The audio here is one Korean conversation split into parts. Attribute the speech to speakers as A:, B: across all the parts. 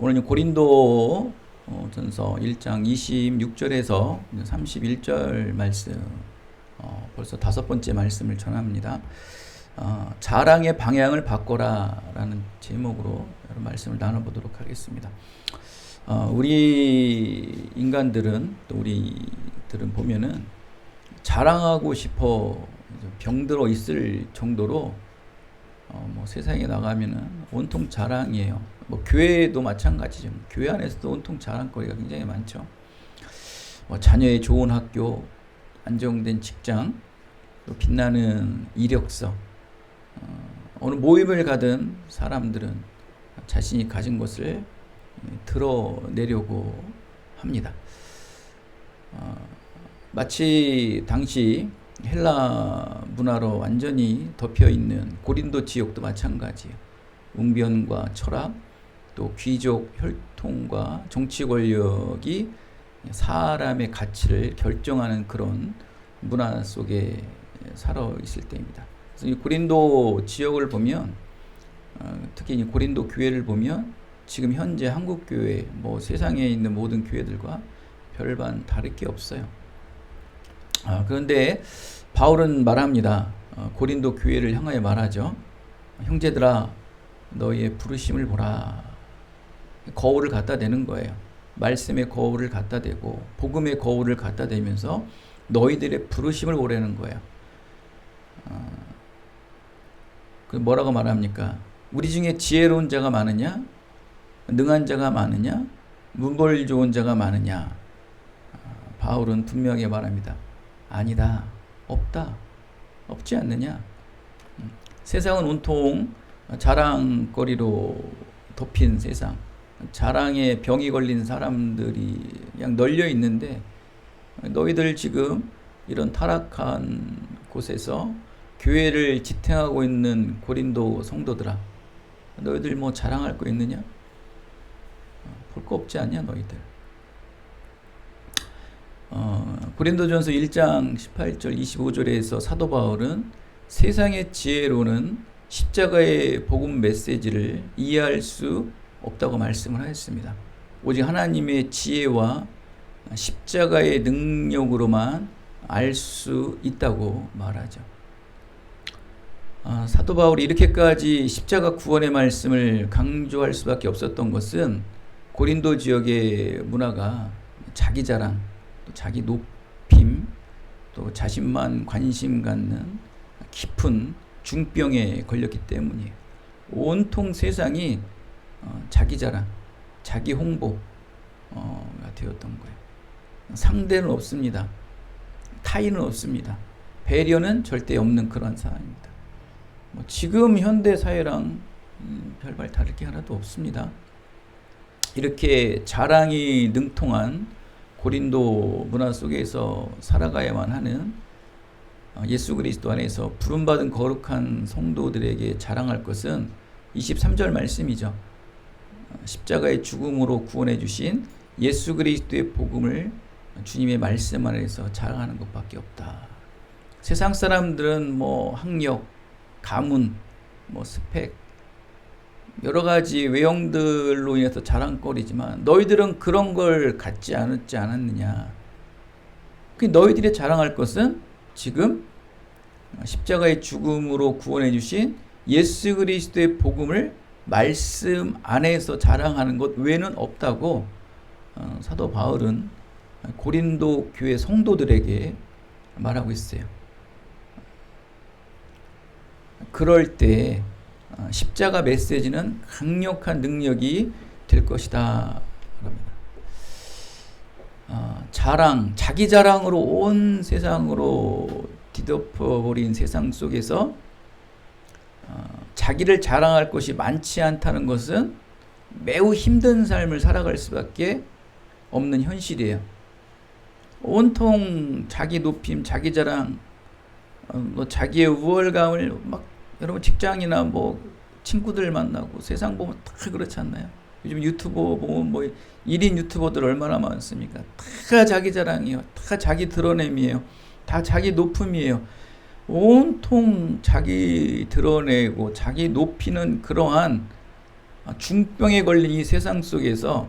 A: 오늘은 고린도 전서 1장 26절에서 31절 말씀, 벌써 5번째 말씀을 전합니다. 자랑의 방향을 바꿔라 라는 제목으로 여러 말씀을 나눠보도록 하겠습니다. 우리 인간들은, 또 우리들은 보면은 자랑하고 싶어 병들어 있을 정도로 뭐 세상에 나가면은 온통 자랑이에요. 뭐 교회도 마찬가지죠. 교회 안에서도 온통 자랑거리가 굉장히 많죠. 뭐 자녀의 좋은 학교, 안정된 직장, 또 빛나는 이력서, 어느 모임을 가든 사람들은 자신이 가진 것을 드러내려고 합니다. 마치 당시 헬라 문화로 완전히 덮여있는 고린도 지역도 마찬가지예요. 웅변과 철학, 또 귀족 혈통과 정치 권력이 사람의 가치를 결정하는 그런 문화 속에 살아 있을 때입니다. 그래서 이 고린도 지역을 보면, 특히 이 고린도 교회를 보면 지금 현재 한국 교회, 뭐 세상에 있는 모든 교회들과 별반 다를 게 없어요. 그런데 바울은 말합니다. 고린도 교회를 향하여 말하죠. 형제들아, 너희의 부르심을 보라. 거울을 갖다 대는 거예요. 말씀의 거울을 갖다 대고 복음의 거울을 갖다 대면서 너희들의 부르심을 보라는 거예요. 그 뭐라고 말합니까? 우리 중에 지혜로운 자가 많으냐? 능한 자가 많으냐? 문벌 좋은 자가 많으냐? 바울은 분명히 말합니다. 아니다. 없다. 없지 않느냐? 세상은 온통 자랑거리로 덮인 세상, 자랑에 병이 걸린 사람들이 그냥 널려 있는데, 너희들 지금 이런 타락한 곳에서 교회를 지탱하고 있는 고린도 성도들아, 너희들 뭐 자랑할 거 있느냐? 볼 거 없지 않냐 너희들? 고린도전서 1장 18절 25절에서 사도 바울은 세상의 지혜로는 십자가의 복음 메시지를 이해할 수 없다고 말씀을 하였습니다. 오직 하나님의 지혜와 십자가의 능력으로만 알 수 있다고 말하죠. 사도 바울이 이렇게까지 십자가 구원의 말씀을 강조할 수밖에 없었던 것은 고린도 지역의 문화가 자기 자랑, 또 자기 높임, 또 자신만 관심 갖는 깊은 중병에 걸렸기 때문이에요. 온통 세상이 자기 자랑, 자기 홍보가 되었던 거예요. 상대는 없습니다. 타인은 없습니다. 배려는 절대 없는 그런 상황입니다. 지금 현대 사회랑 별반 다를 게 하나도 없습니다. 이렇게 자랑이 능통한 고린도 문화 속에서 살아가야만 하는 예수 그리스도 안에서 부름받은 거룩한 성도들에게 자랑할 것은 23절 말씀이죠. 십자가의 죽음으로 구원해 주신 예수 그리스도의 복음을 주님의 말씀 안에서 자랑하는 것밖에 없다. 세상 사람들은 뭐 학력, 가문, 뭐 스펙, 여러 가지 외형들로 인해서 자랑거리지만 너희들은 그런 걸 갖지 않았느냐. 너희들이 자랑할 것은 지금 십자가의 죽음으로 구원해 주신 예수 그리스도의 복음을 말씀 안에서 자랑하는 것 외에는 없다고 사도 바울은 고린도 교회 성도들에게 말하고 있어요. 그럴 때 십자가 메시지는 강력한 능력이 될 것이다. 자랑, 자기 자랑으로 온 세상으로 뒤덮어버린 세상 속에서 자기를 자랑할 것이 많지 않다는 것은 매우 힘든 삶을 살아갈 수밖에 없는 현실이에요. 온통 자기 높임, 자기 자랑, 자기의 우월감을 막 여러분 직장이나 뭐 친구들 만나고 세상 보면 다 그렇지 않나요? 요즘 유튜버 보면 뭐 1인 유튜버들 얼마나 많습니까? 다 자기 자랑이에요. 다 자기 드러냄이에요. 다 자기 높음이에요. 온통 자기 드러내고 자기 높이는 그러한 중병에 걸린 이 세상 속에서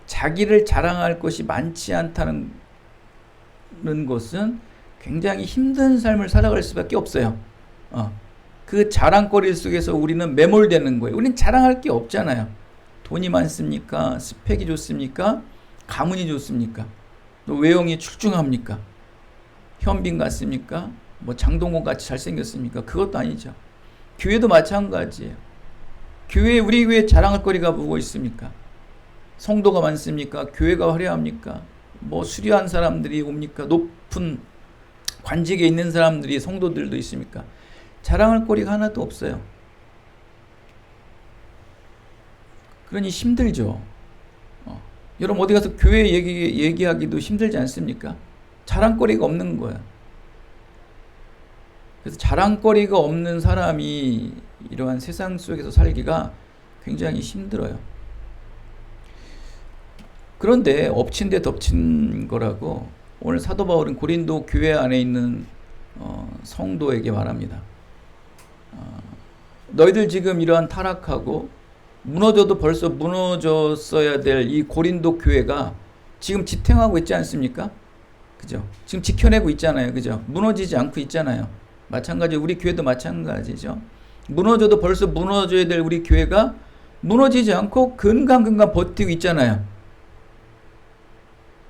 A: 자기를 자랑할 것이 많지 않다는 것은 굉장히 힘든 삶을 살아갈 수밖에 없어요. 그 자랑거리 속에서 우리는 매몰되는 거예요. 우리는 자랑할 게 없잖아요. 돈이 많습니까? 스펙이 좋습니까? 가문이 좋습니까? 또 외형이 출중합니까? 현빈 같습니까? 뭐 장동건 같이 잘생겼습니까? 그것도 아니죠. 교회도 마찬가지예요. 우리 교회에 자랑할 거리가 뭐가 있습니까? 성도가 많습니까? 교회가 화려합니까? 뭐 수려한 사람들이 옵니까? 높은 관직에 있는 사람들이 성도들도 있습니까? 자랑할 거리가 하나도 없어요. 그러니 힘들죠. 여러분 어디 가서 교회 얘기하기도 힘들지 않습니까? 자랑거리가 없는 거야. 그래서 자랑거리가 없는 사람이 이러한 세상 속에서 살기가 굉장히 힘들어요. 그런데 엎친 데 덮친 거라고 오늘 사도 바울은 고린도 교회 안에 있는 성도에게 말합니다. 너희들 지금 이러한 타락하고 무너져도 벌써 무너졌어야 될 이 고린도 교회가 지금 지탱하고 있지 않습니까? 그죠? 지금 지켜내고 있잖아요. 그죠? 무너지지 않고 있잖아요. 마찬가지 우리 교회도 마찬가지죠. 무너져도 벌써 무너져야 될 우리 교회가 무너지지 않고 근강근강 버티고 있잖아요.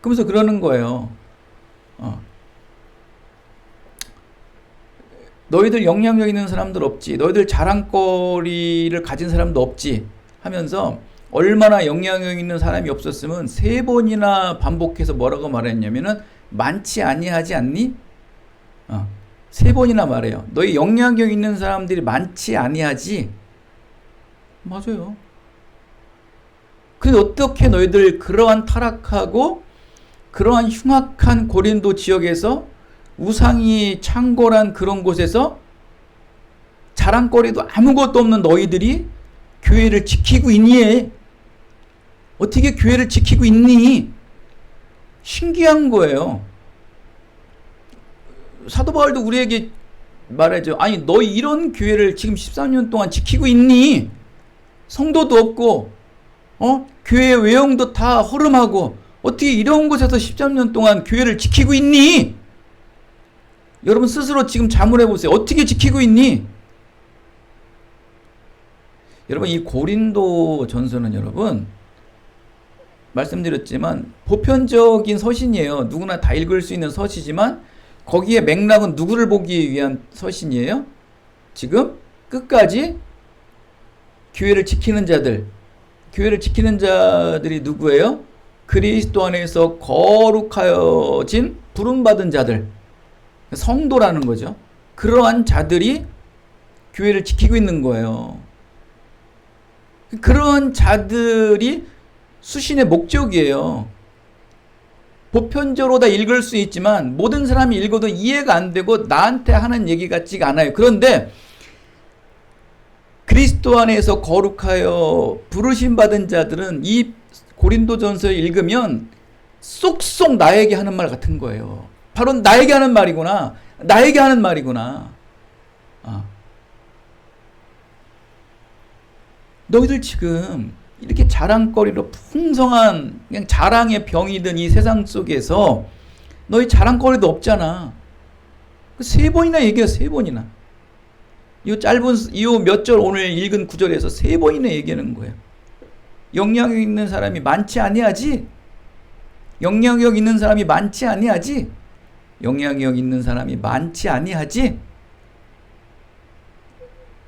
A: 그러면서 그러는 거예요. 너희들 영향력 있는 사람들 없지, 너희들 자랑거리를 가진 사람도 없지 하면서 얼마나 영향력 있는 사람이 없었으면 3번이나 반복해서 뭐라고 말했냐면은 많지 아니하지 않니? 3번이나 말해요. 너희 영향력 있는 사람들이 많지 아니하지? 맞아요. 근데 어떻게 너희들 그러한 타락하고 그러한 흉악한 고린도 지역에서 우상이 창궐한 그런 곳에서 자랑거리도 아무것도 없는 너희들이 교회를 지키고 있니? 어떻게 교회를 지키고 있니? 신기한 거예요. 사도 바울도 우리에게 말하죠. 아니 너희 이런 교회를 지금 13년 동안 지키고 있니? 성도도 없고 교회 외형도 다 허름하고 어떻게 이런 곳에서 13년 동안 교회를 지키고 있니? 여러분 스스로 지금 자문해 보세요. 어떻게 지키고 있니? 여러분 이 고린도 전서는 여러분 말씀드렸지만 보편적인 서신이에요. 누구나 다 읽을 수 있는 서시지만 거기에 맥락은 누구를 보기 위한 서신이에요? 지금 끝까지 교회를 지키는 자들, 교회를 지키는 자들이 누구예요? 그리스도 안에서 거룩하여진 부름받은 자들, 성도라는 거죠. 그러한 자들이 교회를 지키고 있는 거예요. 그런 자들이 수신의 목적이에요. 보편적으로 다 읽을 수 있지만 모든 사람이 읽어도 이해가 안 되고 나한테 하는 얘기 같지가 않아요. 그런데 그리스도 안에서 거룩하여 부르심 받은 자들은 이 고린도전서를 읽으면 쏙쏙 나에게 하는 말 같은 거예요. 바로 나에게 하는 말이구나. 나에게 하는 말이구나. 너희들 지금 이렇게 자랑거리로 풍성한 그냥 자랑의 병이 든 이 세상 속에서 너희 자랑거리도 없잖아. 3번이나 얘기해. 3번이나. 이 짧은 이 몇 절 오늘 읽은 구절에서 3번이나 얘기하는 거예요. 영향력 있는 사람이 많지 아니하지? 영향력 있는 사람이 많지 아니하지? 영향력 있는 사람이 많지 아니하지?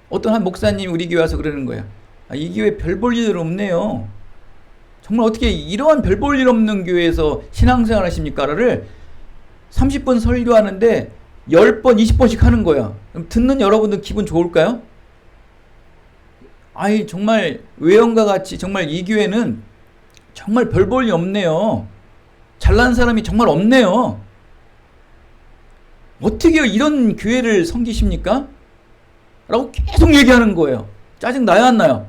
A: 어떤 한 목사님이 우리 교회 와서 그러는 거예요. 이 교회 별 볼 일 없네요. 정말 어떻게 이러한 별 볼 일 없는 교회에서 신앙생활 하십니까를 30분 설교하는데 10번, 20번씩 하는 거야. 그럼 듣는 여러분들 기분 좋을까요? 아이 정말 외형과 같이 정말 이 교회는 정말 별 볼 일 없네요. 잘난 사람이 정말 없네요. 어떻게 이런 교회를 섬기십니까? 라고 계속 얘기하는 거예요. 짜증 나요 안 나요?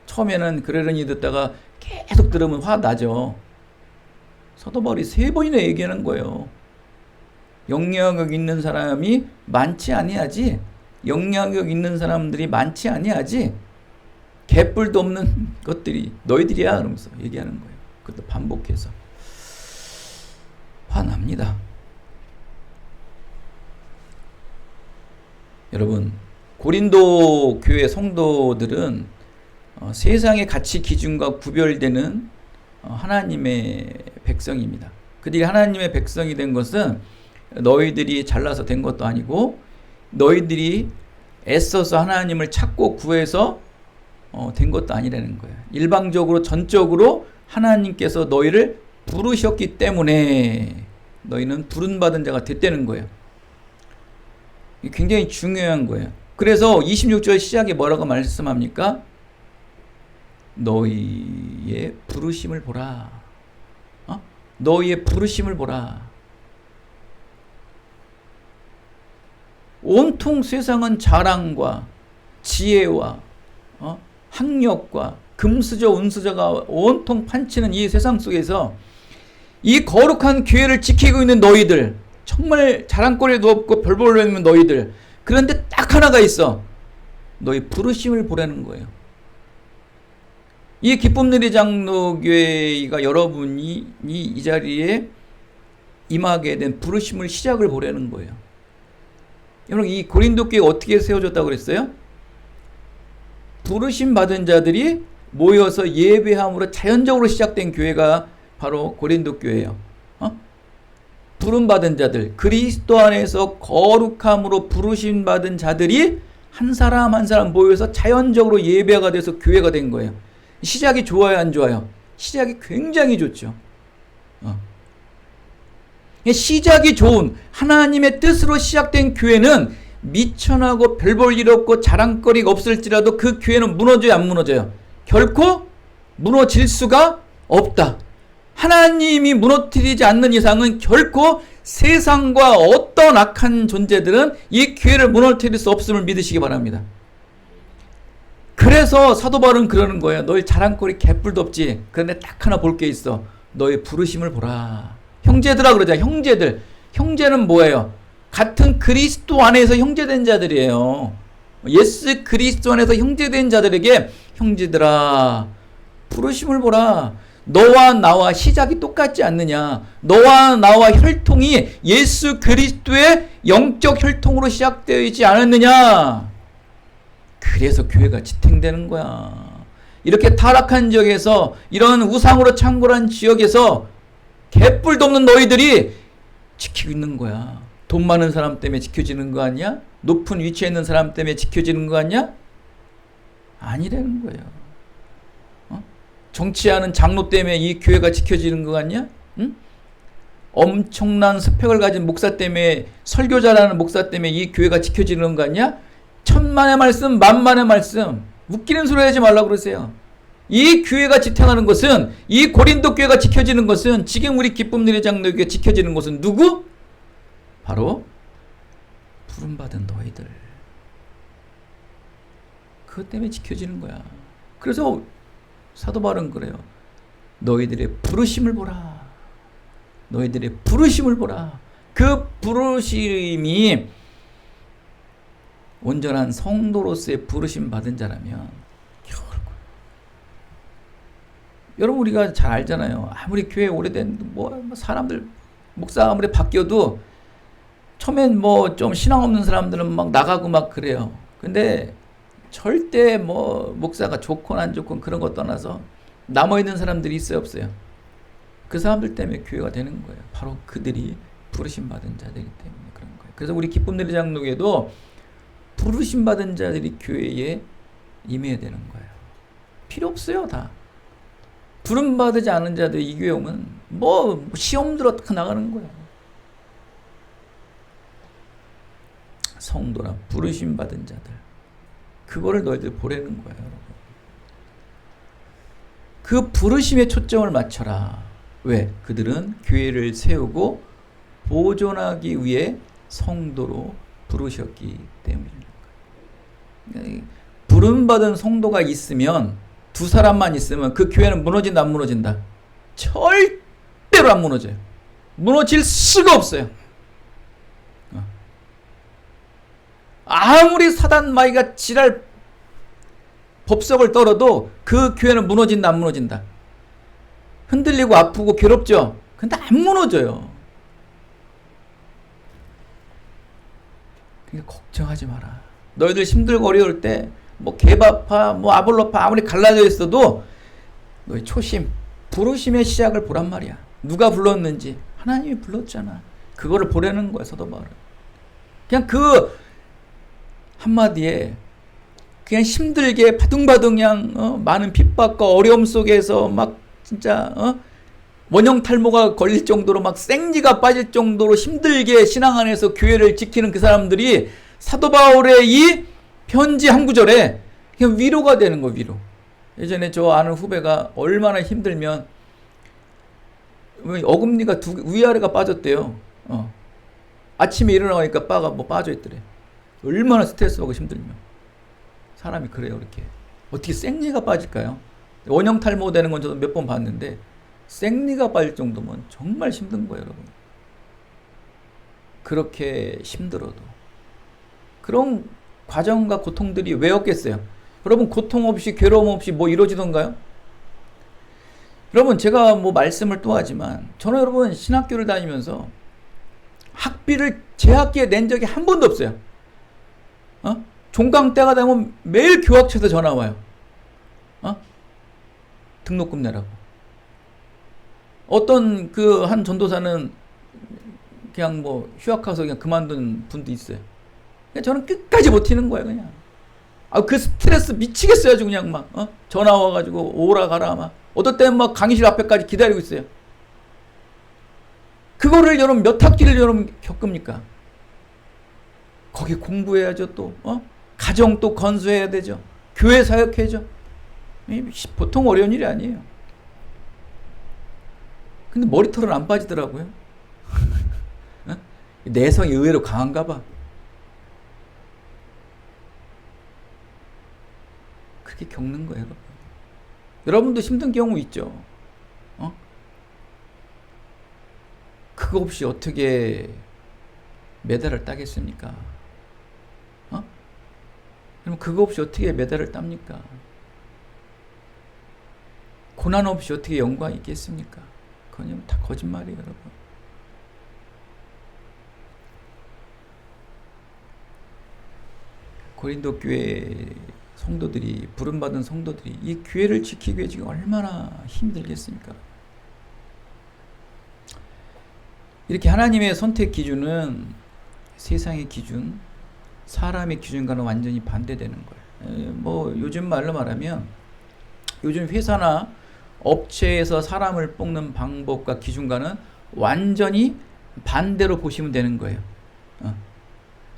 A: 처음에는 그러려니 듣다가 계속 들으면 화 나죠. 사도 바울이 3번이나 얘기하는 거예요. 영향력 있는 사람이 많지 아니하지? 영향력 있는 사람들이 많지 아니하지? 개뿔도 없는 것들이 너희들이야 그러면서 얘기하는 거예요. 그것도 반복해서 화납니다. 여러분, 고린도 교회 성도들은 세상의 가치 기준과 구별되는 하나님의 백성입니다. 그들이 하나님의 백성이 된 것은 너희들이 잘나서 된 것도 아니고 너희들이 애써서 하나님을 찾고 구해서 된 것도 아니라는 거예요. 일방적으로 전적으로 하나님께서 너희를 부르셨기 때문에 너희는 부름받은 자가 됐다는 거예요. 이게 굉장히 중요한 거예요. 그래서 26절 시작에 뭐라고 말씀합니까? 너희의 부르심을 보라. 너희의 부르심을 보라. 온통 세상은 자랑과 지혜와 학력과 금수저 운수저가 온통 판치는 이 세상 속에서 이 거룩한 교회를 지키고 있는 너희들, 정말 자랑거리도 없고 별 볼일 없는 너희들, 그런데 딱 하나가 있어. 너희 부르심을 보라는 거예요. 이 기쁨누리 장로교회가 여러분이 이 자리에 임하게 된 부르심을 시작을 보라는 거예요. 여러분, 이 고린도 교회가 어떻게 세워졌다고 그랬어요? 부르심 받은 자들이 모여서 예배함으로 자연적으로 시작된 교회가 바로 고린도 교회예요. 부름 받은 자들, 그리스도 안에서 거룩함으로 부르심 받은 자들이 한 사람 한 사람 모여서 자연적으로 예배가 돼서 교회가 된 거예요. 시작이 좋아요, 안 좋아요? 시작이 굉장히 좋죠. 시작이 좋은 하나님의 뜻으로 시작된 교회는 미천하고 별 볼 일 없고 자랑거리가 없을지라도 그 교회는 무너져요, 안 무너져요? 결코 무너질 수가 없다. 하나님이 무너뜨리지 않는 이상은 결코 세상과 어떤 악한 존재들은 이 교회를 무너뜨릴 수 없음을 믿으시기 바랍니다. 그래서 사도 바울은 그러는 거예요. 너희 자랑거리 개뿔도 없지. 그런데 딱 하나 볼 게 있어. 너희 부르심을 보라. 형제들아 그러자. 형제들. 형제는 뭐예요? 같은 그리스도 안에서 형제된 자들이에요. 예수 그리스도 안에서 형제된 자들에게 형제들아 부르심을 보라. 너와 나와 시작이 똑같지 않느냐. 너와 나와 혈통이 예수 그리스도의 영적 혈통으로 시작되어 있지 않았느냐. 그래서 교회가 지탱되는 거야. 이렇게 타락한 지역에서, 이런 우상으로 창궐한 지역에서 개뿔도 없는 너희들이 지키고 있는 거야. 돈 많은 사람 때문에 지켜지는 거 아니야? 높은 위치에 있는 사람 때문에 지켜지는 거 아니야? 아니라는 거예요. 정치하는 장로 때문에 이 교회가 지켜지는 거 같냐? 응? 엄청난 스펙을 가진 목사 때문에, 설교자라는 목사 때문에 이 교회가 지켜지는 거 같냐? 천만의 말씀, 만만의 말씀. 웃기는 소리 하지 말라고 그러세요. 이 교회가 지탱하는 것은, 이 고린도 교회가 지켜지는 것은, 지금 우리 기쁨누리 장로교회 지켜지는 것은 누구? 바로 부름받은 너희들. 그것 때문에 지켜지는 거야. 그래서 사도 바울은 그래요. 너희들의 부르심을 보라. 너희들의 부르심을 보라. 그 부르심이 온전한 성도로서의 부르심 받은 자라면 결국, 여러분 우리가 잘 알잖아요. 아무리 교회 오래된 사람들, 목사 아무리 바뀌어도 처음엔 좀 신앙 없는 사람들은 막 나가고 막 그래요. 근데 절대 목사가 좋건 안 좋건 그런 거 떠나서 남아있는 사람들이 있어요, 없어요? 그 사람들 때문에 교회가 되는 거예요. 바로 그들이 부르심 받은 자들이기 때문에 그런 거예요. 그래서 우리 기쁨누리 장로교회도 부르심 받은 자들이 교회에 임해야 되는 거예요. 필요 없어요, 다. 부름 받지 않은 자들 이 교회 오면 시험 들어 나가는 거예요. 성도라 부르심 받은 자들, 그거를 너희들 보라는 거예요, 여러분. 그 부르심에 초점을 맞춰라. 왜? 그들은 교회를 세우고 보존하기 위해 성도로 부르셨기 때문입니다. 부름받은 성도가 있으면, 두 사람만 있으면 그 교회는 무너진다, 안 무너진다? 절대로 안 무너져요. 무너질 수가 없어요. 아무리 사단 마귀가 지랄 법석을 떨어도 그 교회는 무너진다 안 무너진다. 흔들리고 아프고 괴롭죠. 근데 안 무너져요. 그러니까 걱정하지 마라. 너희들 힘들고 어려울 때 뭐 개바파 뭐 아볼로파 아무리 갈라져 있어도 너희 초심 부르심의 시작을 보란 말이야. 누가 불렀는지 하나님이 불렀잖아. 그거를 보려는 거야. 사도 바울은 그냥 그 한마디에 그냥 힘들게 바둥바둥 그냥 많은 핍박과 어려움 속에서 막 진짜 원형 탈모가 걸릴 정도로 막 생기가 빠질 정도로 힘들게 신앙 안에서 교회를 지키는 그 사람들이 사도 바울의 이 편지 한 구절에 그냥 위로가 되는 거. 위로. 예전에 저 아는 후배가 얼마나 힘들면 어금니가 위아래가 빠졌대요. 아침에 일어나니까 빠가 뭐 빠져 있더래. 얼마나 스트레스 받고 힘들면. 사람이 그래요. 이렇게 어떻게 생리가 빠질까요? 원형 탈모 되는 건 저도 몇 번 봤는데 생리가 빠질 정도면 정말 힘든 거예요. 여러분. 그렇게 힘들어도 그런 과정과 고통들이 왜 없겠어요? 여러분 고통 없이 괴로움 없이 뭐 이루어지던가요? 여러분 제가 뭐 말씀을 또 하지만 저는 여러분 신학교를 다니면서 학비를 제 학기에 낸 적이 한 번도 없어요. 종강 때가 되면 매일 교학처에서 전화 와요. 등록금 내라고. 어떤 그 한 전도사는 그냥 뭐 휴학하서 그냥 그만둔 분도 있어요. 저는 끝까지 버티는 거예요, 그냥. 그 스트레스 미치겠어요, 아주 그냥 막, 전화 와가지고 오라 가라 막. 어떨 때는 막 강의실 앞에까지 기다리고 있어요. 그거를 여러분 몇 학기를 여러분 겪습니까? 거기 공부해야죠, 또, 가정 또 건수해야 되죠. 교회 사역해야죠. 보통 어려운 일이 아니에요. 근데 머리털은 안 빠지더라고요. 내성이 의외로 강한가 봐. 그렇게 겪는 거예요, 여러분. 여러분도 힘든 경우 있죠. 그거 없이 어떻게 메달을 따겠습니까? 그럼 그거 없이 어떻게 메달을 땁니까? 고난 없이 어떻게 영광이 있겠습니까? 그건 다 거짓말이에요, 여러분. 고린도 교회 성도들이, 부름받은 성도들이 이 교회를 지키기 위해 지금 얼마나 힘이 들겠습니까? 이렇게 하나님의 선택 기준은 세상의 기준, 사람의 기준과는 완전히 반대되는 거예요. 뭐 요즘 말로 말하면 요즘 회사나 업체에서 사람을 뽑는 방법과 기준과는 완전히 반대로 보시면 되는 거예요.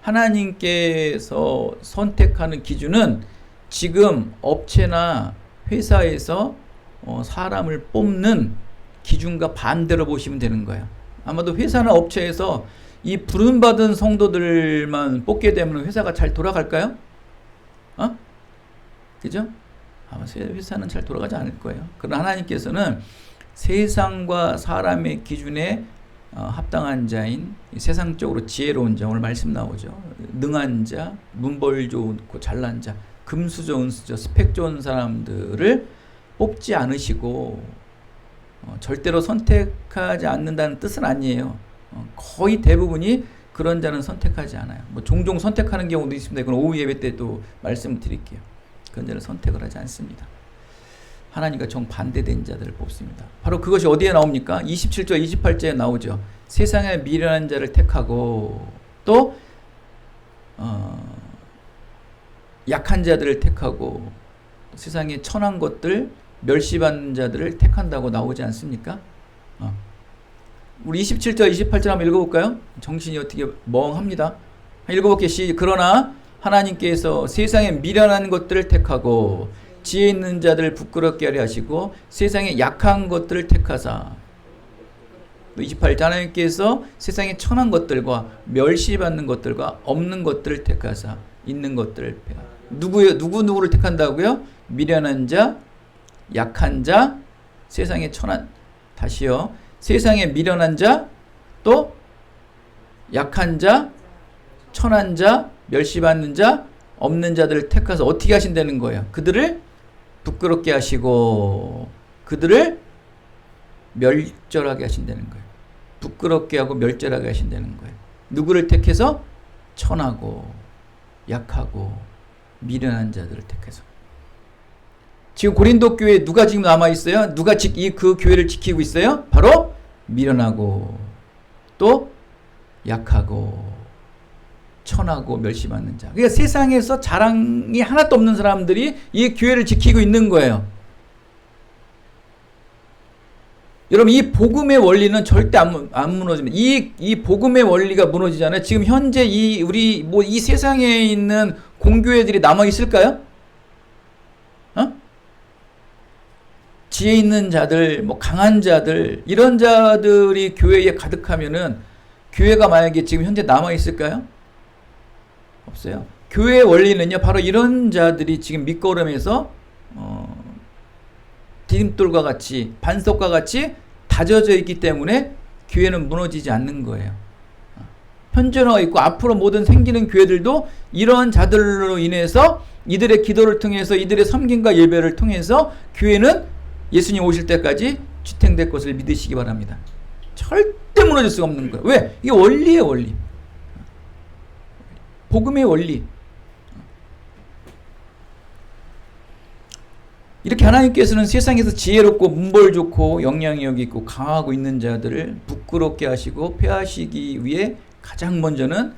A: 하나님께서 선택하는 기준은 지금 업체나 회사에서 사람을 뽑는 기준과 반대로 보시면 되는 거예요. 아마도 회사나 업체에서 이 부름받은 성도들만 뽑게 되면 회사가 잘 돌아갈까요? 그죠? 아마 회사는 잘 돌아가지 않을 거예요. 그러나 하나님께서는 세상과 사람의 기준에 합당한 자인 세상적으로 지혜로운 자, 오늘 말씀 나오죠. 능한 자, 문벌 좋고 잘난 자, 금수저, 은수저, 스펙 좋은 사람들을 뽑지 않으시고 절대로 선택하지 않는다는 뜻은 아니에요. 거의 대부분이 그런 자는 선택하지 않아요. 뭐 종종 선택하는 경우도 있습니다. 이건 오후 예배 때 또 말씀을 드릴게요. 그런 자는 선택을 하지 않습니다. 하나님과 정반대된 자들을 뽑습니다. 바로 그것이 어디에 나옵니까? 27절, 28절에 나오죠. 세상에 미련한 자를 택하고 또 약한 자들을 택하고 세상에 천한 것들, 멸시받는 자들을 택한다고 나오지 않습니까? 우리 27절, 28절 한번 읽어볼까요? 정신이 어떻게 멍합니다. 읽어볼게요. 그러나 하나님께서 세상에 미련한 것들을 택하고 지혜 있는 자들을 부끄럽게 하려 하시고 세상에 약한 것들을 택하사 28절 하나님께서 세상에 천한 것들과 멸시받는 것들과 없는 것들을 택하사 있는 것들을 누구를 택한다고요? 미련한 자, 약한 자, 세상에 천한, 다시요. 세상에 미련한 자, 또 약한 자, 천한 자, 멸시받는 자, 없는 자들을 택하서 어떻게 하신다는 거예요? 그들을 부끄럽게 하시고 그들을 멸절하게 하신다는 거예요. 부끄럽게 하고 멸절하게 하신다는 거예요. 누구를 택해서? 천하고 약하고 미련한 자들을 택해서. 지금 고린도 교회에 누가 지금 남아있어요? 누가 그 교회를 지키고 있어요? 바로 미련하고 또 약하고 천하고 멸시받는 자. 그러니까 세상에서 자랑이 하나도 없는 사람들이 이 교회를 지키고 있는 거예요. 여러분, 이 복음의 원리는 절대 안 무너집니다. 이 복음의 원리가 무너지잖아요. 지금 현재 이 세상에 있는 공교회들이 남아 있을까요? 지혜 있는 자들, 강한 자들, 이런 자들이 교회에 가득하면은 교회가 만약에 지금 현재 남아 있을까요? 없어요. 교회의 원리는요, 바로 이런 자들이 지금 밑거름에서 디딤돌과 같이, 반석과 같이 다져져 있기 때문에 교회는 무너지지 않는 거예요. 현존하고 있고 앞으로 모든 생기는 교회들도 이런 자들로 인해서 이들의 기도를 통해서 이들의 섬김과 예배를 통해서 교회는 예수님 오실 때까지 지탱될 것을 믿으시기 바랍니다. 절대 무너질 수가 없는 거예요. 왜? 이게 원리예요, 원리. 복음의 원리. 이렇게 하나님께서는 세상에서 지혜롭고 문벌 좋고 영향력 있고 강하고 있는 자들을 부끄럽게 하시고 폐하시기 위해 가장 먼저는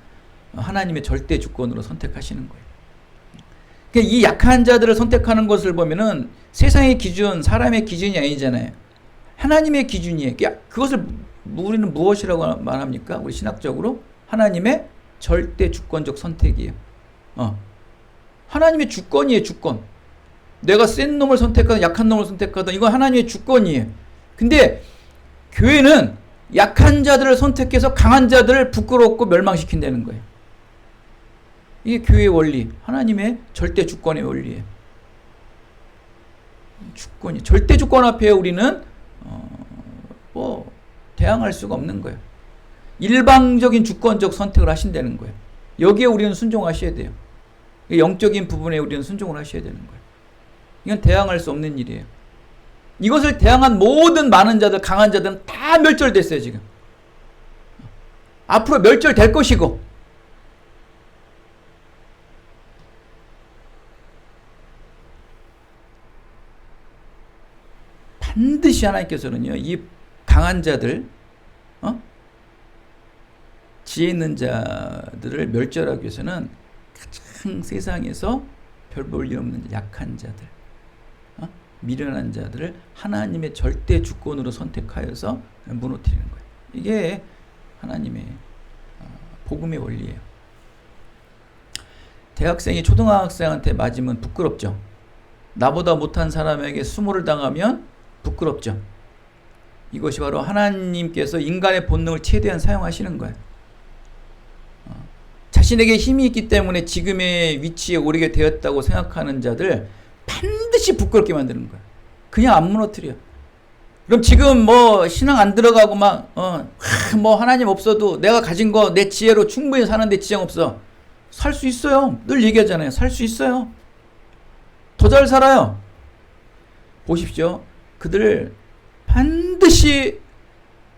A: 하나님의 절대 주권으로 선택하시는 거예요. 그러니까 이 약한 자들을 선택하는 것을 보면은 세상의 기준, 사람의 기준이 아니잖아요. 하나님의 기준이에요. 그것을 우리는 무엇이라고 말합니까? 우리 신학적으로 하나님의 절대 주권적 선택이에요. 하나님의 주권이에요, 주권. 내가 센 놈을 선택하든 약한 놈을 선택하든 이건 하나님의 주권이에요. 근데 교회는 약한 자들을 선택해서 강한 자들을 부끄럽고 멸망시킨다는 거예요. 이게 교회의 원리, 하나님의 절대 주권의 원리예요. 주권이 절대 주권 앞에 우리는 대항할 수가 없는 거예요. 일방적인 주권적 선택을 하신다는 거예요. 여기에 우리는 순종하셔야 돼요. 영적인 부분에 우리는 순종을 하셔야 되는 거예요. 이건 대항할 수 없는 일이에요. 이것을 대항한 모든 많은 자들, 강한 자들은 다 멸절됐어요, 지금. 앞으로 멸절될 것이고. 반드시 하나님께서는요, 이 강한 자들, 지혜 있는 자들을 멸절하기 위해서는 가장 세상에서 별 볼 일 없는 약한 자들, 미련한 자들을 하나님의 절대 주권으로 선택하여서 무너뜨리는 거예요. 이게 하나님의 복음의 원리예요. 대학생이 초등학생한테 맞으면 부끄럽죠. 나보다 못한 사람에게 수모를 당하면 부끄럽죠. 이것이 바로 하나님께서 인간의 본능을 최대한 사용하시는 거예요. 자신에게 힘이 있기 때문에 지금의 위치에 오르게 되었다고 생각하는 자들 반드시 부끄럽게 만드는 거야. 그냥 안 무너뜨려. 그럼 지금 신앙 안 들어가고 하나님 없어도 내가 가진 거 내 지혜로 충분히 사는데 지장 없어. 살 수 있어요. 늘 얘기하잖아요. 살 수 있어요. 더 잘 살아요. 보십시오. 그들 반드시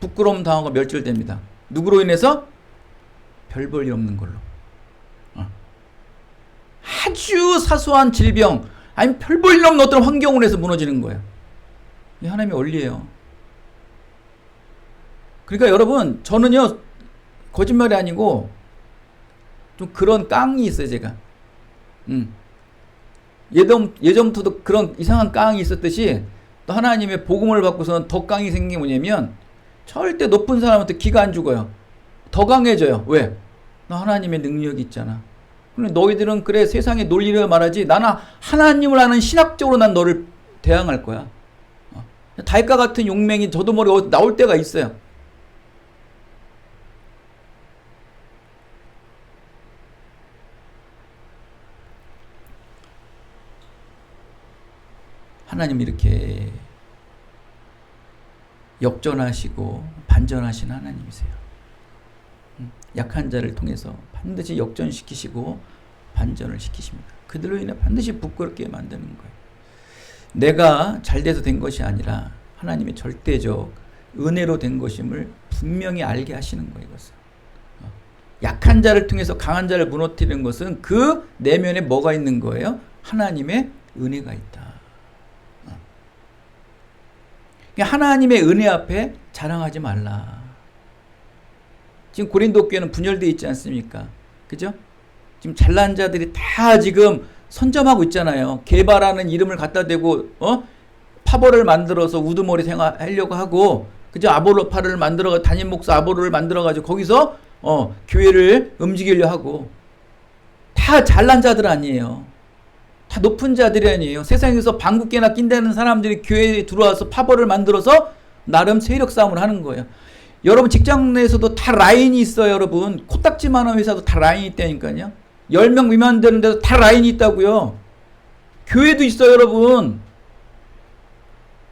A: 부끄러움 당하고 멸절됩니다. 누구로 인해서? 별 볼 일 없는 걸로. 아주 사소한 질병, 아니면 별 볼 일 없는 어떤 환경으로 해서 무너지는 거예요. 이게 하나님의 원리예요. 그러니까 여러분, 저는요, 거짓말이 아니고, 좀 그런 깡이 있어요, 제가. 예전부터도 그런 이상한 깡이 있었듯이, 또 하나님의 복음을 받고서는 더 깡이 생긴 게 뭐냐면, 절대 높은 사람한테 기가 안 죽어요. 더 강해져요. 왜? 나 하나님의 능력이 있잖아. 근데 너희들은 그래 세상의 논리를 말하지 나는 하나님을 아는 신학적으로 난 너를 대항할 거야. 달과 같은 용맹이 저도 모르게 나올 때가 있어요. 하나님 이렇게 역전하시고 반전하신 하나님이세요. 약한 자를 통해서 반드시 역전시키시고 반전을 시키십니다. 그들로 인해 반드시 부끄럽게 만드는 거예요. 내가 잘 돼서 된 것이 아니라 하나님의 절대적 은혜로 된 것임을 분명히 알게 하시는 거예요. 이것은. 약한 자를 통해서 강한 자를 무너뜨리는 것은 그 내면에 뭐가 있는 거예요? 하나님의 은혜가 있다. 하나님의 은혜 앞에 자랑하지 말라. 지금 고린도 교회는 분열되어 있지 않습니까? 그죠? 지금 잘난 자들이 다 지금 선점하고 있잖아요. 개발하는 이름을 갖다 대고 파벌을 만들어서 우두머리 생활하려고 하고, 그죠? 아볼로파를 만들어 담임 목사 아볼로를 만들어 가지고 거기서 교회를 움직이려 하고, 다 잘난 자들 아니에요. 다 높은 자들이 아니에요. 세상에서 방귀깨나 낀다는 사람들이 교회에 들어와서 파벌을 만들어서 나름 세력 싸움을 하는 거예요. 여러분 직장 내에서도 다 라인이 있어요. 여러분 코딱지만한 회사도 다 라인이 있다니까요. 10명 미만 되는 데도 다 라인이 있다고요. 교회도 있어요. 여러분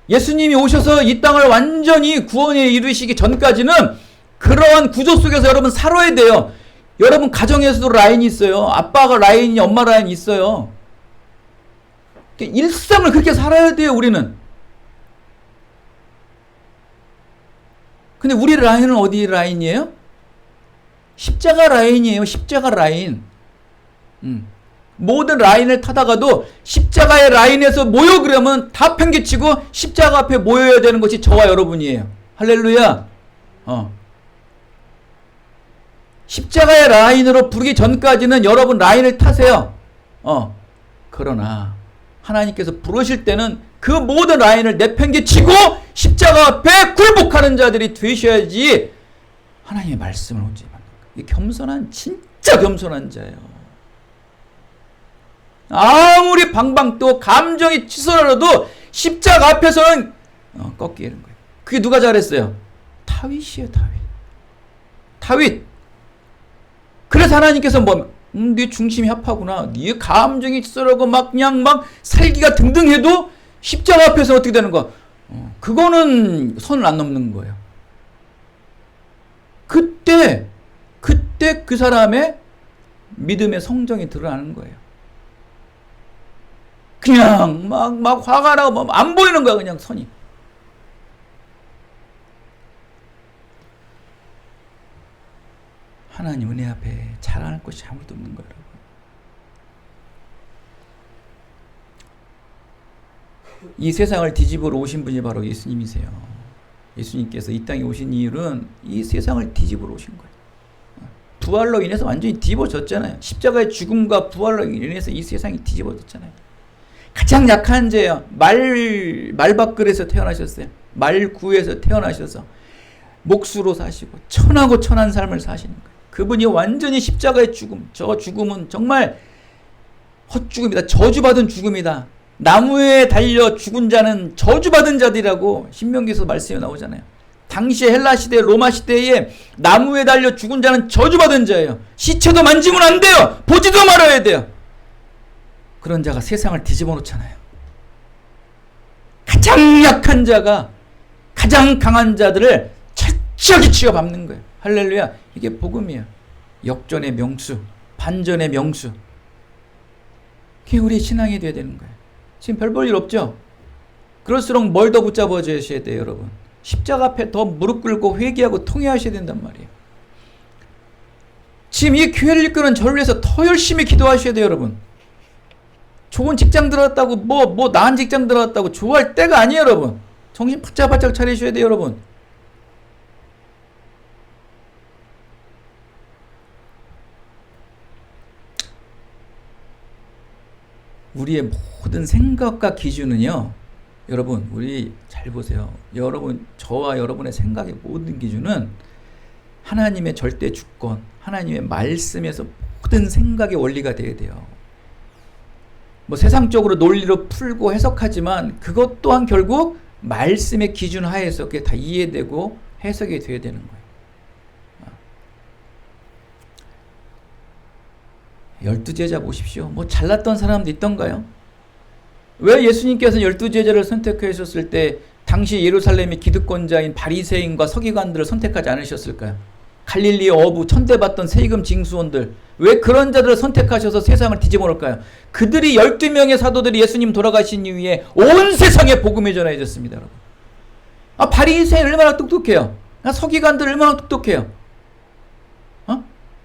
A: 예수님이 오셔서 이 땅을 완전히 구원에 이르시기 전까지는 그러한 구조 속에서 여러분 살아야 돼요. 여러분 가정에서도 라인이 있어요. 아빠가 라인이 엄마 라인이 있어요. 일상을 그렇게 살아야 돼요. 우리는. 근데 우리 라인은 어디 라인이에요? 십자가 라인이에요. 십자가 라인. 모든 라인을 타다가도 십자가의 라인에서 모여 그러면 다 팽개치고 십자가 앞에 모여야 되는 것이 저와 여러분이에요. 할렐루야. 십자가의 라인으로 부르기 전까지는 여러분 라인을 타세요. 그러나 하나님께서 부르실 때는 그 모든 라인을 내팽개치고 십자가 앞에 굴복하는 자들이 되셔야지 하나님의 말씀을 온전히 받는 거예요. 이게 겸손한, 진짜 겸손한 자예요. 아무리 방방 또 감정이 치솟아도 십자가 앞에서는 꺾이는 거예요. 그게 누가 잘했어요? 다윗이에요. 다윗. 그래서 하나님께서 네 중심이 합하구나. 네 감정이 치솟아고 그냥 살기가 등등해도 십자가 앞에서 어떻게 되는 거야? 그거는 선을 안 넘는 거예요. 그때 그 사람의 믿음의 성정이 드러나는 거예요. 그냥 막 화가 나고 안 보이는 거야. 그냥 선이. 하나님 은혜 앞에 자랑할 것이 아무것도 없는 거예요. 이 세상을 뒤집으러 오신 분이 바로 예수님이세요. 예수님께서 이 땅에 오신 이유는 이 세상을 뒤집으러 오신 거예요. 부활로 인해서 완전히 뒤집어졌잖아요. 십자가의 죽음과 부활로 인해서 이 세상이 뒤집어졌잖아요. 가장 약한 죄예요. 말밥그릇에서 태어나셨어요. 말구에서 태어나셔서 목수로 사시고 천하고 천한 삶을 사시는 거예요. 그분이 완전히 십자가의 죽음, 저 죽음은 정말 헛죽음이다. 저주받은 죽음이다. 나무에 달려 죽은 자는 저주받은 자들이라고 신명기에서 말씀이 나오잖아요. 당시에 헬라 시대, 로마 시대에 나무에 달려 죽은 자는 저주받은 자예요. 시체도 만지면 안 돼요. 보지도 말아야 돼요. 그런 자가 세상을 뒤집어 놓잖아요. 가장 약한 자가 가장 강한 자들을 철저하게 치워밟는 거예요. 할렐루야. 이게 복음이에요. 역전의 명수, 반전의 명수. 그게 우리의 신앙이 되어야 되는 거예요. 지금 별 볼 일 없죠? 그럴수록 뭘 더 붙잡아 주셔야 돼요, 여러분. 십자가 앞에 더 무릎 꿇고 회개하고 통회하셔야 된단 말이에요. 지금 이 교회를 이끄는 저를 위해서 더 열심히 기도하셔야 돼요, 여러분. 좋은 직장 들어갔다고 뭐 나은 직장 들어갔다고 좋아할 때가 아니에요, 여러분. 정신 바짝바짝 차리셔야 돼요, 여러분. 우리의 모든 생각과 기준은요, 여러분, 우리 잘 보세요. 여러분, 저와 여러분의 생각의 모든 기준은 하나님의 절대 주권, 하나님의 말씀에서 모든 생각의 원리가 되어야 돼요. 뭐 세상적으로 논리로 풀고 해석하지만 그것 또한 결국 말씀의 기준 하에서 그게 다 이해되고 해석이 되어야 되는 거예요. 12제자 보십시오. 뭐 잘났던 사람도 있던가요? 왜 예수님께서는 12제자를 선택하셨을 때 당시 예루살렘의 기득권자인 바리새인과 서기관들을 선택하지 않으셨을까요? 갈릴리 어부 천대받던 세금 징수원들, 왜 그런 자들을 선택하셔서 세상을 뒤집어 놓을까요? 그들이 12명의 사도들이 예수님 돌아가신 이후에 온 세상에 복음이 전해졌습니다. 여러분. 바리새인 얼마나 똑똑해요. 서기관들 얼마나 똑똑해요.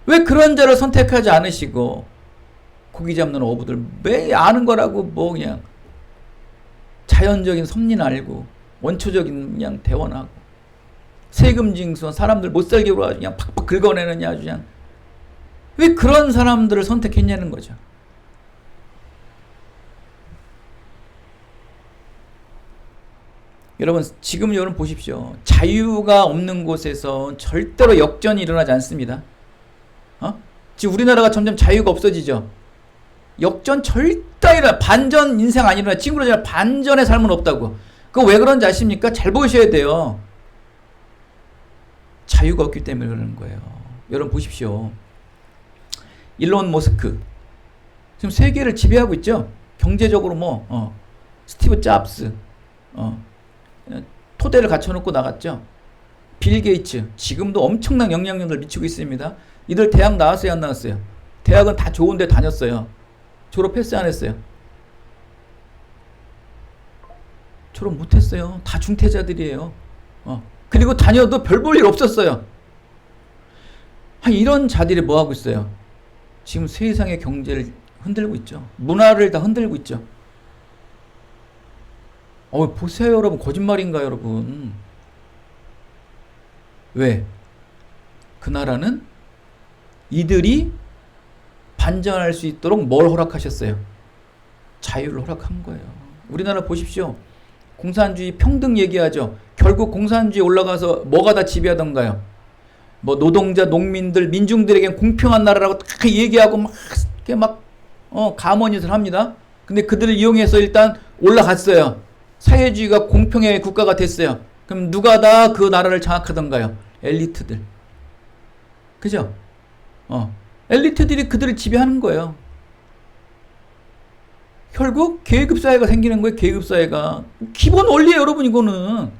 A: 왜 그런 자를 선택하지 않으시고 고기 잡는 어부들 왜 아는 거라고 뭐 그냥 자연적인 섭리는 알고 원초적인 그냥 대원하고 세금 징수원 사람들 못 살게 아주 그냥 팍팍 긁어내느냐 아주 그냥 왜 그런 사람들을 선택했냐는 거죠. 여러분 지금 여러분 보십시오. 자유가 없는 곳에서 절대로 역전이 일어나지 않습니다. 지금 우리나라가 점점 자유가 없어지죠. 역전 절대 일어나. 반전 인생 안 일어나. 지금 그러잖아요. 반전의 삶은 없다고. 그거 왜 그런지 아십니까? 잘 보셔야 돼요. 자유가 없기 때문에 그러는 거예요. 여러분 보십시오. 일론 머스크 지금 세계를 지배하고 있죠. 경제적으로 스티브 잡스 토대를 갖춰놓고 나갔죠. 빌 게이츠 지금도 엄청난 영향력을 미치고 있습니다. 이들 대학 나왔어요, 안 나왔어요? 대학은 다 좋은 데 다녔어요. 졸업했어요, 안 했어요? 졸업 못했어요. 다 중퇴자들이에요. 그리고 다녀도 별 볼 일 없었어요. 이런 자들이 뭐 하고 있어요? 지금 세상의 경제를 흔들고 있죠. 문화를 다 흔들고 있죠. 보세요, 여러분. 거짓말인가요, 여러분? 왜? 그 나라는 이들이 반전할 수 있도록 뭘 허락하셨어요? 자유를 허락한 거예요. 우리나라 보십시오. 공산주의 평등 얘기하죠. 결국 공산주의 올라가서 뭐가 다 지배하던가요? 뭐 노동자, 농민들, 민중들에겐 공평한 나라라고 딱 얘기하고 막 가머니를 합니다. 근데 그들을 이용해서 일단 올라갔어요. 사회주의가 공평의 국가가 됐어요. 그럼 누가 다 그 나라를 장악하던가요? 엘리트들. 그죠? 엘리트들이 그들을 지배하는 거예요. 결국 계급사회가 생기는 거예요. 계급사회가. 기본 원리예요, 여러분. 이거는.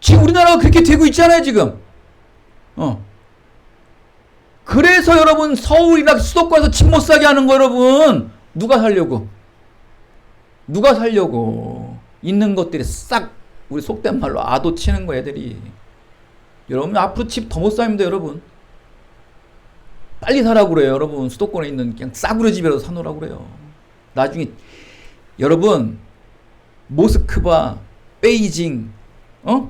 A: 지금 우리나라가 그렇게 되고 있잖아요, 지금. 그래서 여러분 서울이나 수도권에서 집 못 사게 하는 거 여러분. 누가 살려고? 누가 살려고? 있는 것들이 싹 우리 속된 말로 아도 치는 거 애들이. 여러분 앞으로 집 더 못 삽니다, 여러분. 빨리 사라고 그래요, 여러분. 수도권에 있는 그냥 싸구려 집이라도 사놓으라고 그래요. 나중에 여러분 모스크바, 베이징,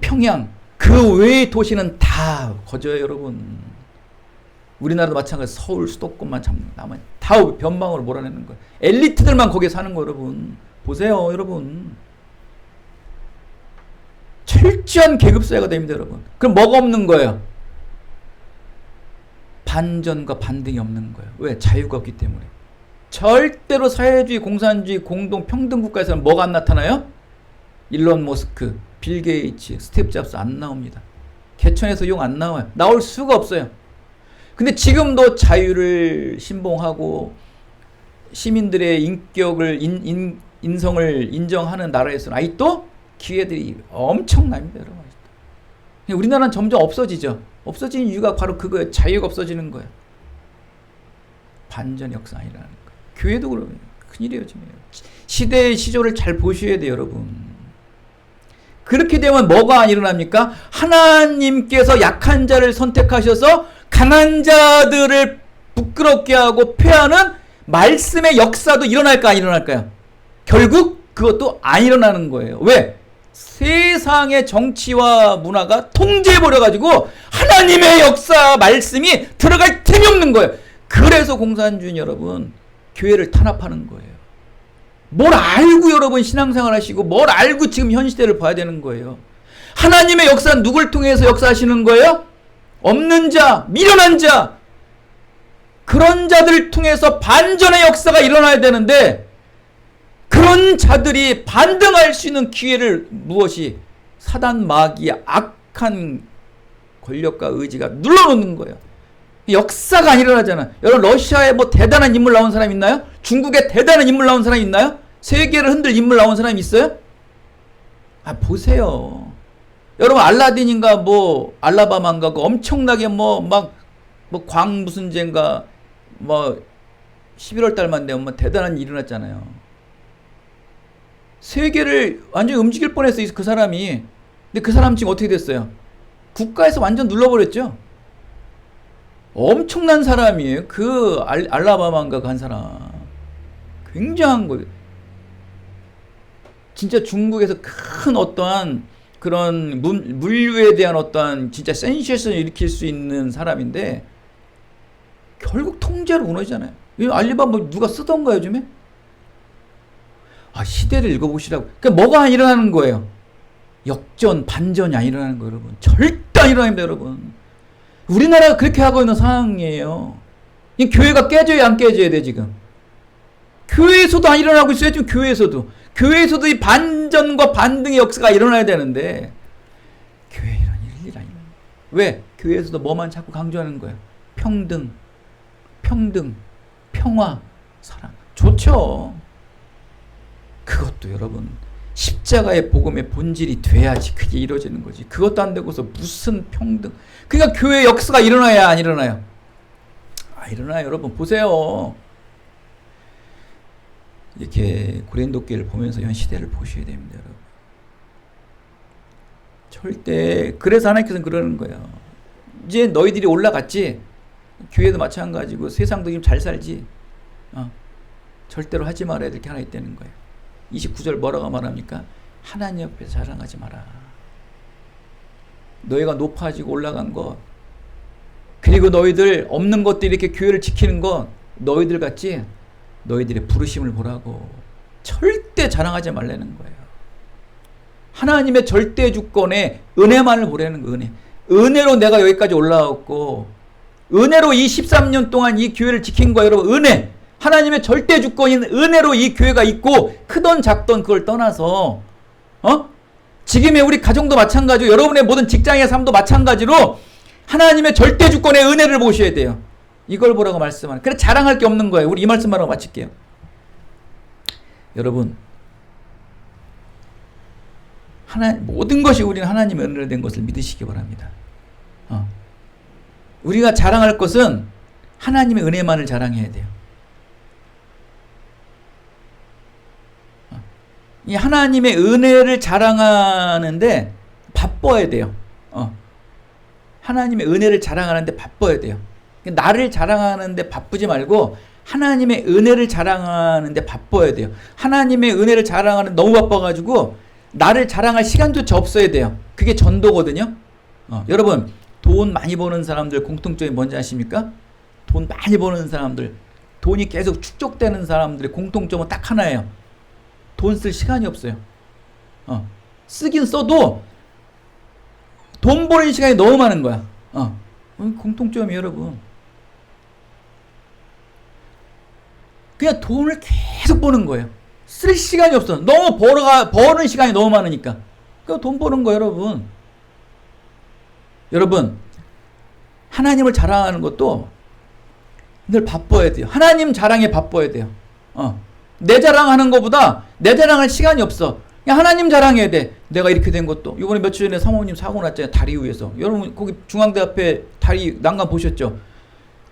A: 평양 그 외의 도시는 다 거저요, 여러분. 우리나라도 마찬가지. 서울 수도권만 남아요. 다 변방으로 몰아내는 거예요. 엘리트들만 거기에 사는 거 여러분. 보세요, 여러분. 철저한 계급사회가 됩니다, 여러분. 그럼 뭐가 없는 거예요? 반전과 반등이 없는 거예요. 왜? 자유가 없기 때문에. 절대로 사회주의, 공산주의, 공동, 평등 국가에서는 뭐가 안 나타나요? 일론 머스크, 빌 게이츠, 스티브 잡스 안 나옵니다. 개천에서 용 안 나와요. 나올 수가 없어요. 근데 지금도 자유를 신봉하고 시민들의 인격을 인성을 인정하는 나라에서는 아직도 기회들이 엄청납니다, 여러분. 우리나라는 점점 없어지죠. 없어지는 이유가 바로 그거예요. 자유가 없어지는 거예요. 반전 역사 아니라는 거예요. 교회도 그러면 큰일이에요, 지금. 시대의 시조를 잘 보셔야 돼요, 여러분. 그렇게 되면 뭐가 일어납니까? 하나님께서 약한 자를 선택하셔서 강한 자들을 부끄럽게 하고 폐하는 말씀의 역사도 일어날까 안 일어날까요? 결국 그것도 안 일어나는 거예요. 왜? 세상의 정치와 문화가 통제해버려가지고 하나님의 역사 말씀이 들어갈 틈이 없는 거예요. 그래서 공산주의 여러분 교회를 탄압하는 거예요. 뭘 알고 여러분 신앙생활 하시고 뭘 알고 지금 현 시대를 봐야 되는 거예요. 하나님의 역사는 누굴 통해서 역사하시는 거예요? 없는 자, 미련한 자, 그런 자들을 통해서 반전의 역사가 일어나야 되는데 그런 자들이 반등할 수 있는 기회를 무엇이 사단 마귀의 악한 권력과 의지가 눌러놓는 거예요. 역사가 안 일어나잖아. 여러분 러시아에 뭐 대단한 인물 나온 사람 있나요? 중국에 대단한 인물 나온 사람 있나요? 세계를 흔들 인물 나온 사람 있어요? 보세요. 여러분 알라딘인가 뭐 알라바마인가 그 엄청나게 뭐 막 뭐 광 무슨 젠가 뭐 11월 달만 되면 뭐 대단한 일이 일어났잖아요. 세계를 완전히 움직일 뻔했어요, 그 사람이. 근데 그 사람 지금 어떻게 됐어요? 국가에서 완전 눌러버렸죠. 엄청난 사람이에요. 그 알라바마인가 간 사람. 굉장한 거예요. 진짜 중국에서 큰 어떠한 그런 물류에 대한 어떠한 진짜 센세이션을 일으킬 수 있는 사람인데 결국 통제로 무너지잖아요. 알리바바 뭐 누가 쓰던가 요즘에? 아, 시대를 읽어보시라고. 그러니까 뭐가 일어나는 거예요? 역전, 반전이 안 일어나는 거예요, 여러분. 절대 안 일어납니다, 여러분. 우리나라가 그렇게 하고 있는 상황이에요. 이 교회가 깨져야 안 깨져야 돼, 지금. 교회에서도 안 일어나고 있어요, 지금 교회에서도. 교회에서도 이 반전과 반등의 역사가 일어나야 되는데, 교회에 이런 일이 아니에요. 왜? 교회에서도 뭐만 자꾸 강조하는 거예요? 평등, 평화, 사랑. 좋죠. 그것도 여러분, 십자가의 복음의 본질이 돼야지 그게 이루어지는 거지. 그것도 안 되고서 무슨 평등. 그러니까 교회 역사가 일어나야 안 일어나요? 아, 일어나요. 여러분 보세요. 이렇게 고린도 교회를 보면서 현 시대를 보셔야 됩니다, 여러분. 절대. 그래서 하나님께서는 그러는 거예요. 이제 너희들이 올라갔지. 교회도 마찬가지고 세상도 지금 잘 살지. 절대로 하지 말아야 될 게 하나 있다는 거예요. 29절 뭐라고 말합니까? 하나님 앞에서 자랑하지 마라. 너희가 높아지고 올라간 것, 그리고 너희들 없는 것들이 이렇게 교회를 지키는 것, 너희들 같지? 너희들의 부르심을 보라고. 절대 자랑하지 말라는 거예요. 하나님의 절대 주권에 은혜만을 보라는 거. 은혜로 내가 여기까지 올라왔고, 은혜로 이 13년 동안 이 교회를 지킨 거예요, 여러분. 은혜. 하나님의 절대 주권인 은혜로 이 교회가 있고, 크던 작던 그걸 떠나서 지금의 우리 가정도 마찬가지고 여러분의 모든 직장의 삶도 마찬가지로 하나님의 절대 주권의 은혜를 보셔야 돼요. 이걸 보라고 말씀하는. 그래, 자랑할 게 없는 거예요. 우리 이 말씀만 하고 마칠게요. 여러분, 모든 것이 우리는 하나님의 은혜로 된 것을 믿으시기 바랍니다. 우리가 자랑할 것은 하나님의 은혜만을 자랑해야 돼요. 이 하나님의 은혜를 자랑하는데 바빠야 돼요. 하나님의 은혜를 자랑하는데 바빠야 돼요. 나를 자랑하는데 바쁘지 말고 하나님의 은혜를 자랑하는데 바빠야 돼요. 하나님의 은혜를 자랑하는 너무 바빠가지고 나를 자랑할 시간조차 없어야 돼요. 그게 전도거든요. 여러분, 돈 많이 버는 사람들 공통점이 뭔지 아십니까? 돈 많이 버는 사람들, 돈이 계속 축적되는 사람들의 공통점은 딱 하나예요. 돈 쓸 시간이 없어요. 쓰긴 써도 돈 버는 시간이 너무 많은 거야. 공통점이 여러분. 그냥 돈을 계속 버는 거예요. 쓸 시간이 없어. 너무 버는 시간이 너무 많으니까. 그러니까 돈 버는 거예요, 여러분. 여러분, 하나님을 자랑하는 것도 늘 바빠야 돼요. 하나님 자랑에 바빠야 돼요. 내 자랑하는 것보다 내 자랑할 시간이 없어. 그냥 하나님 자랑해야 돼. 내가 이렇게 된 것도. 이번에 며칠 전에 사모님 사고 났잖아요. 다리 위에서. 여러분 거기 중앙대 앞에 다리 난간 보셨죠?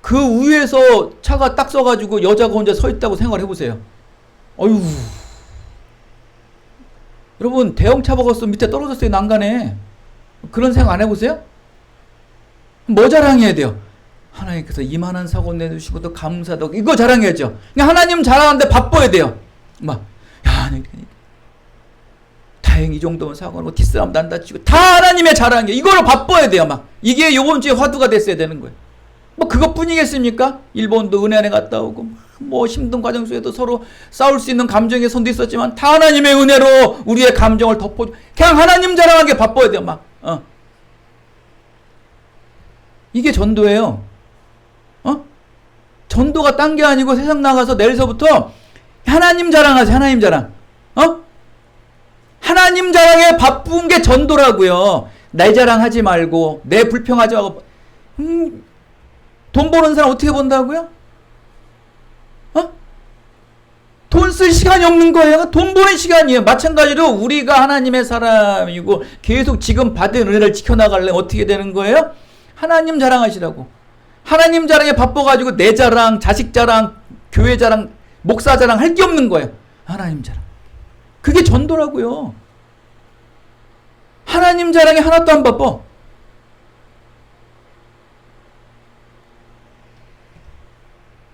A: 그 위에서 차가 딱 서가지고 여자가 혼자 서 있다고 생각을 해보세요. 어휴. 여러분 대형차 먹었어. 밑에 떨어졌어요. 난간에. 그런 생각 안 해보세요? 뭐 자랑해야 돼요? 하나님께서 이만한 사고 내주시고 또 감사하다고 이거 자랑해야죠. 그냥 하나님 자랑하는데 바빠야 돼요. 다행히 이 정도면 사고는 뒷사람 난 다치고 다 하나님의 자랑이에요. 이걸로 바빠야 돼요. 이게 요번 주에 화두가 됐어야 되는 거예요. 그것뿐이겠습니까? 일본도 은혜안에 갔다 오고 힘든 과정 속에도 서로 싸울 수 있는 감정의 선도 있었지만 다 하나님의 은혜로 우리의 감정을 덮어줘. 그냥 하나님 자랑하게 바빠야 돼요. 이게 전도예요. 전도가 딴 게 아니고 세상 나가서 내일서부터 하나님 자랑하세요. 하나님 자랑. 하나님 자랑에 바쁜 게 전도라고요. 내 자랑하지 말고 내 불평하지 말고. 돈 버는 사람 어떻게 번다고요? 돈 쓸 시간이 없는 거예요. 돈 버는 시간이에요. 마찬가지로 우리가 하나님의 사람이고 계속 지금 받은 은혜를 지켜나가려면 어떻게 되는 거예요? 하나님 자랑하시라고. 하나님 자랑에 바빠가지고 내 자랑, 자식 자랑, 교회 자랑, 목사 자랑 할 게 없는 거예요. 하나님 자랑. 그게 전도라고요. 하나님 자랑에 하나도 안 바빠.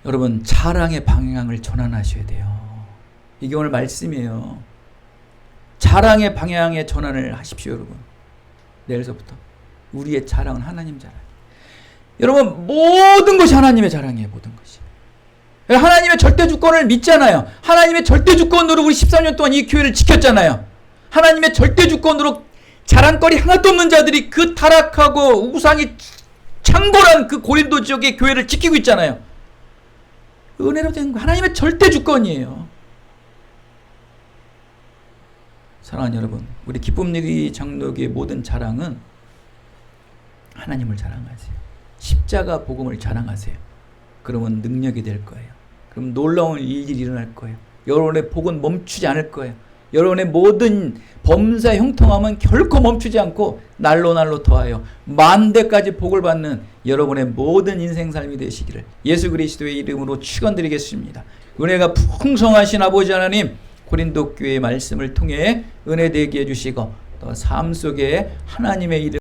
A: 여러분, 자랑의 방향을 전환하셔야 돼요. 이게 오늘 말씀이에요. 자랑의 방향의 전환을 하십시오, 여러분. 내일서부터 우리의 자랑은 하나님 자랑. 여러분, 모든 것이 하나님의 자랑이에요. 모든 것이. 하나님의 절대 주권을 믿잖아요. 하나님의 절대 주권으로 우리 13년 동안 이 교회를 지켰잖아요. 하나님의 절대 주권으로 자랑거리 하나도 없는 자들이 그 타락하고 우상이 창궐한 그 고린도 지역의 교회를 지키고 있잖아요. 은혜로 된 거 하나님의 절대 주권이에요. 사랑하는 여러분, 우리 기쁨리기 장로교의 모든 자랑은 하나님을 자랑하세요. 십자가 복음을 자랑하세요. 그러면 능력이 될 거예요. 그럼 놀라운 일들이 일어날 거예요. 여러분의 복은 멈추지 않을 거예요. 여러분의 모든 범사의 형통함은 결코 멈추지 않고 날로 더하여 만대까지 복을 받는 여러분의 모든 인생 삶이 되시기를 예수 그리스도의 이름으로 축원드리겠습니다. 은혜가 풍성하신 아버지 하나님, 고린도 교회의 말씀을 통해 은혜 되게 해주시고 또 삶 속에 하나님의 이름